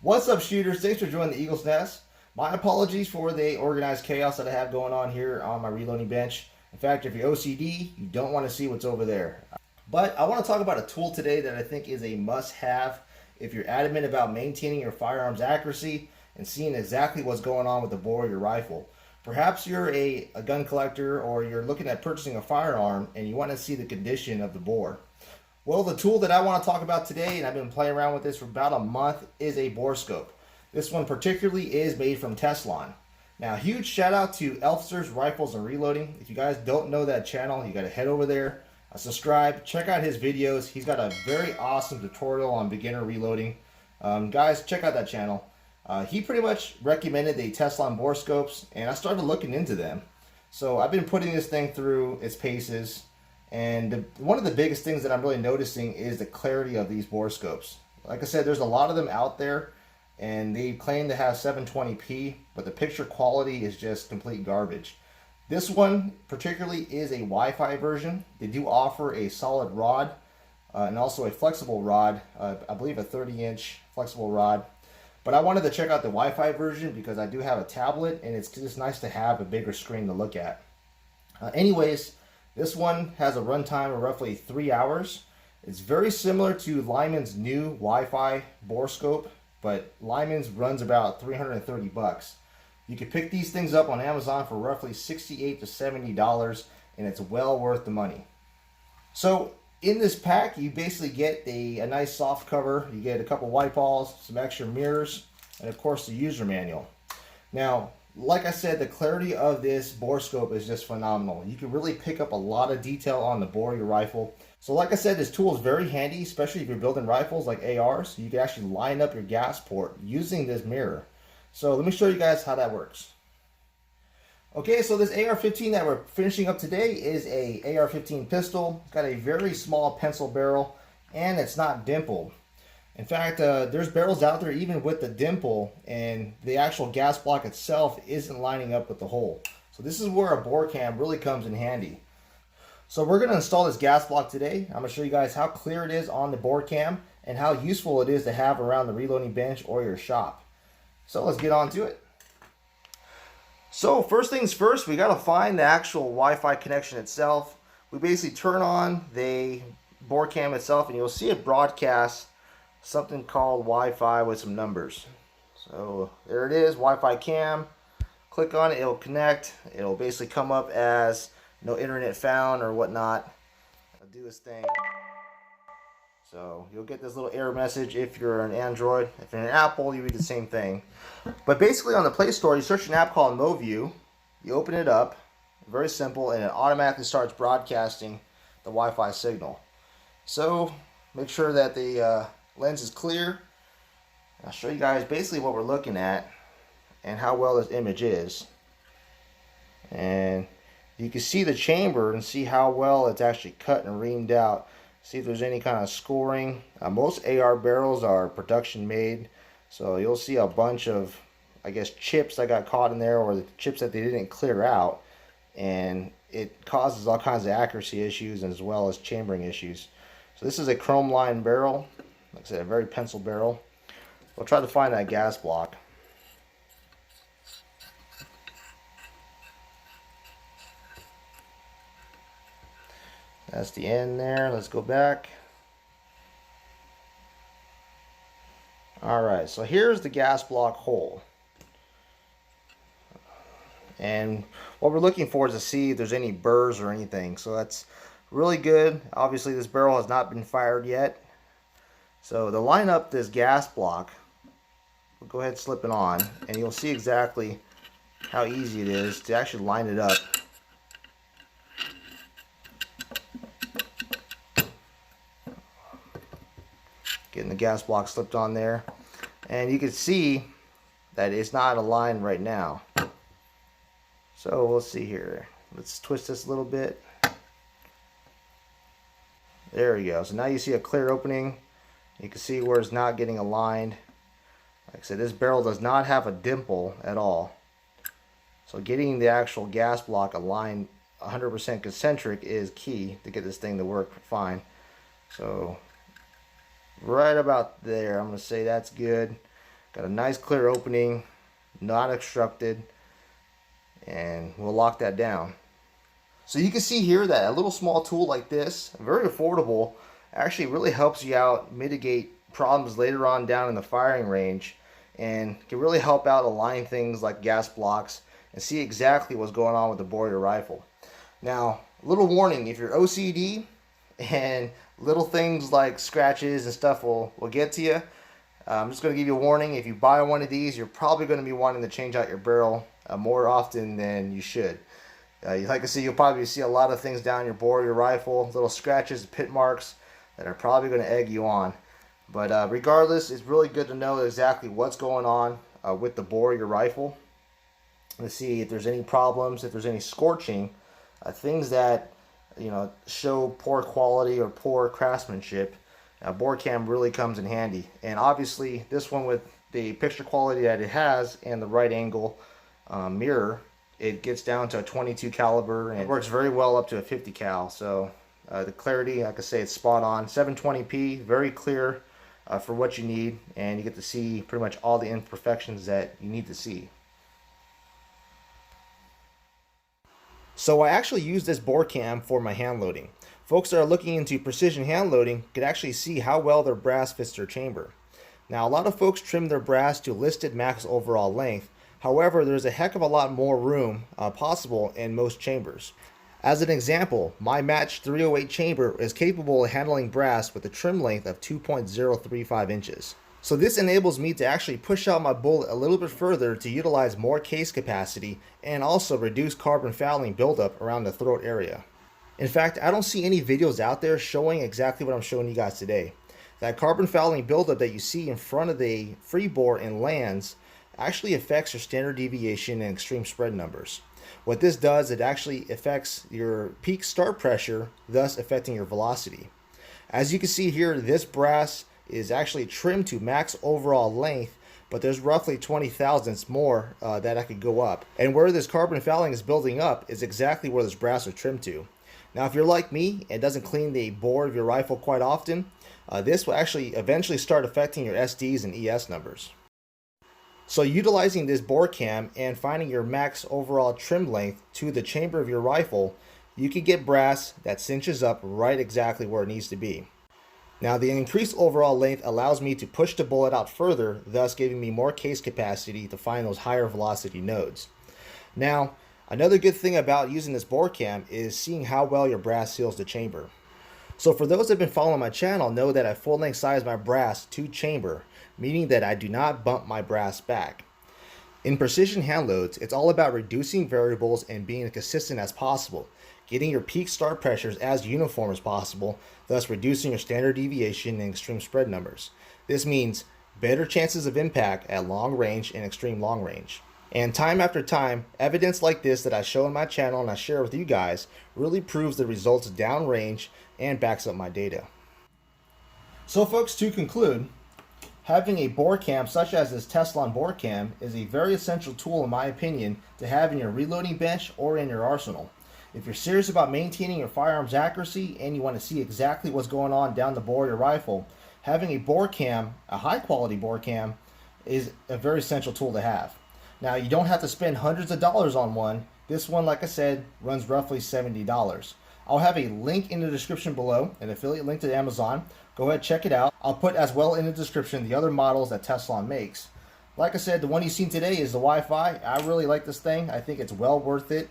What's up, shooters? Thanks for joining the Eagle's Nest. My apologies for the organized chaos that I have going on here on my reloading bench. In fact, if you're OCD, you don't want to see what's over there. But I want to talk about a tool today that I think is a must-have if you're adamant about maintaining your firearms accuracy and seeing exactly what's going on with the bore of your rifle. Perhaps you're a gun collector or you're looking at purchasing a firearm and you want to see the condition of the bore. Well, the tool that I want to talk about today, and I've been playing around with this for about a month, is a bore scope. This one particularly is made from Teslong. Now, huge shout out to Elfsters Rifles and Reloading. If you guys don't know that channel, you got to head over there, subscribe, check out his videos. He's got a very awesome tutorial on beginner reloading. Guys, check out that channel. He pretty much recommended the Teslong Bore Scopes, and I started looking into them. So I've been putting this thing through its paces. And one of the biggest things that I'm really noticing is the clarity of these bore scopes. Like I said, there's a lot of them out there, and they claim to have 720p, but the picture quality is just complete garbage. This one particularly is a Wi-Fi version. They do offer a solid rod and also a flexible rod, I believe a 30-inch flexible rod. But I wanted to check out the Wi-Fi version because I do have a tablet, and it's just nice to have a bigger screen to look at. Anyways, this one has a runtime of roughly 3 hours. It's very similar to Lyman's new Wi-Fi bore scope, but Lyman's runs about 330 bucks. You can pick these things up on Amazon for roughly $68 to $70, and it's well worth the money. So in this pack, you basically get a nice soft cover. You get a couple white balls, some extra mirrors, and of course the user manual. Now, like I said, the clarity of this bore scope is just phenomenal. You can really pick up a lot of detail on the bore of your rifle. So like I said, this tool is very handy, especially if you're building rifles like ARs. You can actually line up your gas port using this mirror. So let me show you guys how that works. Okay, so this AR-15 that we're finishing up today is a AR-15 pistol. It's got a very small pencil barrel, and it's not dimpled. In fact, there's barrels out there even with the dimple, and the actual gas block itself isn't lining up with the hole. So this is where a bore cam really comes in handy. So we're going to install this gas block today. I'm going to show you guys how clear it is on the bore cam and how useful it is to have around the reloading bench or your shop. So let's get on to it. So first things first, we got to find the actual Wi-Fi connection itself. We basically turn on the bore cam itself, and you'll see it broadcast something called Wi-Fi with some numbers. So there it is, Wi-Fi cam. Click on it, it'll connect. It'll basically come up as no internet found or whatnot. It'll do its thing. So you'll get this little error message if you're an Android. If you're an Apple, you read the same thing. But basically on the Play Store, you search an app called MoView. You open it up, very simple, and it automatically starts broadcasting the Wi-Fi signal. So make sure that the lens is clear. I'll show you guys basically what we're looking at and how well this image is. And you can see the chamber and see how well it's actually cut and reamed out. See if there's any kind of scoring. Most AR barrels are production made, so you'll see a bunch of, I guess, chips that got caught in there, or the chips that they didn't clear out, and it causes all kinds of accuracy issues as well as chambering issues. So this is a chrome lined barrel. Like I said, a very pencil barrel. We'll try to find that gas block. That's the end there. Let's go back. Alright, so here's the gas block hole. And what we're looking for is to see if there's any burrs or anything. So that's really good. Obviously this barrel has not been fired yet. So to line up this gas block, we'll go ahead and slip it on, and you'll see exactly how easy it is to actually line it up. Getting the gas block slipped on there, and you can see that it's not aligned right now. So we'll see here. Let's twist this a little bit. There we go. So now you see a clear opening. You can see where it's not getting aligned. Like I said, this barrel does not have a dimple at all. So getting the actual gas block aligned 100% concentric is key to get this thing to work fine. So right about there, I'm going to say that's good. Got a nice clear opening, not obstructed, and we'll lock that down. So you can see here that a little small tool like this, very affordable, actually really helps you out mitigate problems later on down in the firing range, and can really help out align things like gas blocks and see exactly what's going on with the bore of your rifle. Now, little warning, if you're OCD and little things like scratches and stuff will get to you, I'm just going to give you a warning. If you buy one of these, you're probably going to be wanting to change out your barrel more often than you should. Like I said, you'll probably see a lot of things down your bore of your rifle, little scratches, pit marks that are probably going to egg you on. But regardless, it's really good to know exactly what's going on with the bore of your rifle. Let's see if there's any problems, if there's any scorching, things that show poor quality or poor craftsmanship. Bore cam really comes in handy, and obviously this one with the picture quality that it has and the right angle mirror, it gets down to a 22 caliber and it works very well up to a 50 cal. So the clarity, like I say, it's spot on. 720p, very clear for what you need, and you get to see pretty much all the imperfections that you need to see. So I actually use this bore cam for my hand loading. Folks that are looking into precision hand loading can actually see how well their brass fits their chamber. Now, a lot of folks trim their brass to listed max overall length. However, there's a heck of a lot more room possible in most chambers. As an example, my Match 308 chamber is capable of handling brass with a trim length of 2.035 inches. So this enables me to actually push out my bullet a little bit further to utilize more case capacity and also reduce carbon fouling buildup around the throat area. In fact, I don't see any videos out there showing exactly what I'm showing you guys today. That carbon fouling buildup that you see in front of the free bore and lands actually affects your standard deviation and extreme spread numbers. What this does, it actually affects your peak start pressure, thus affecting your velocity. As you can see here, this brass is actually trimmed to max overall length, but there's roughly 20 thousandths more that I could go up. And where this carbon fouling is building up is exactly where this brass was trimmed to. Now, if you're like me and doesn't clean the bore of your rifle quite often, this will actually eventually start affecting your SDs and ES numbers. So utilizing this bore cam and finding your max overall trim length to the chamber of your rifle, you can get brass that cinches up right exactly where it needs to be. Now, the increased overall length allows me to push the bullet out further, thus giving me more case capacity to find those higher velocity nodes. Now, another good thing about using this bore cam is seeing how well your brass seals the chamber. So for those that have been following my channel know that I full length size my brass to chamber, meaning that I do not bump my brass back. In precision hand loads, it's all about reducing variables and being as consistent as possible, getting your peak start pressures as uniform as possible, thus reducing your standard deviation and extreme spread numbers. This means better chances of impact at long range and extreme long range. And time after time, evidence like this that I show on my channel and I share with you guys really proves the results downrange and backs up my data. So folks, to conclude, having a bore cam such as this Teslong Bore Cam is a very essential tool in my opinion to have in your reloading bench or in your arsenal. If you're serious about maintaining your firearms accuracy and you want to see exactly what's going on down the bore of your rifle, having a bore cam, a high quality bore cam, is a very essential tool to have. Now, you don't have to spend hundreds of dollars on one. This one, like I said, runs roughly $70. I'll have a link in the description below, an affiliate link to Amazon. Go ahead, check it out. I'll put as well in the description the other models that Teslong makes. Like I said, the one you've seen today is the Wi-Fi. I really like this thing. I think it's well worth it.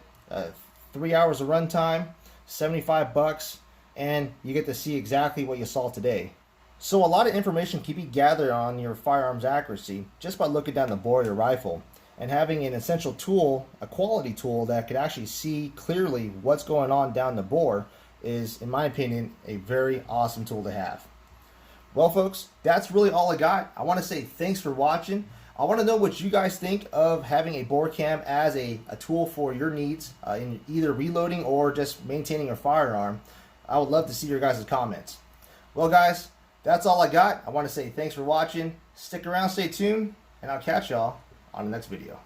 3 hours of runtime, 75 bucks, and you get to see exactly what you saw today. So a lot of information can be gathered on your firearms accuracy just by looking down the bore of your rifle. And having an essential tool, a quality tool that could actually see clearly what's going on down the bore is, in my opinion, a very awesome tool to have. Well, folks, that's really all I got. I want to say thanks for watching. I want to know what you guys think of having a bore cam as a tool for your needs in either reloading or just maintaining your firearm. I would love to see your guys' comments. Well, guys, that's all I got. I want to say thanks for watching. Stick around, stay tuned, and I'll catch y'all on the next video.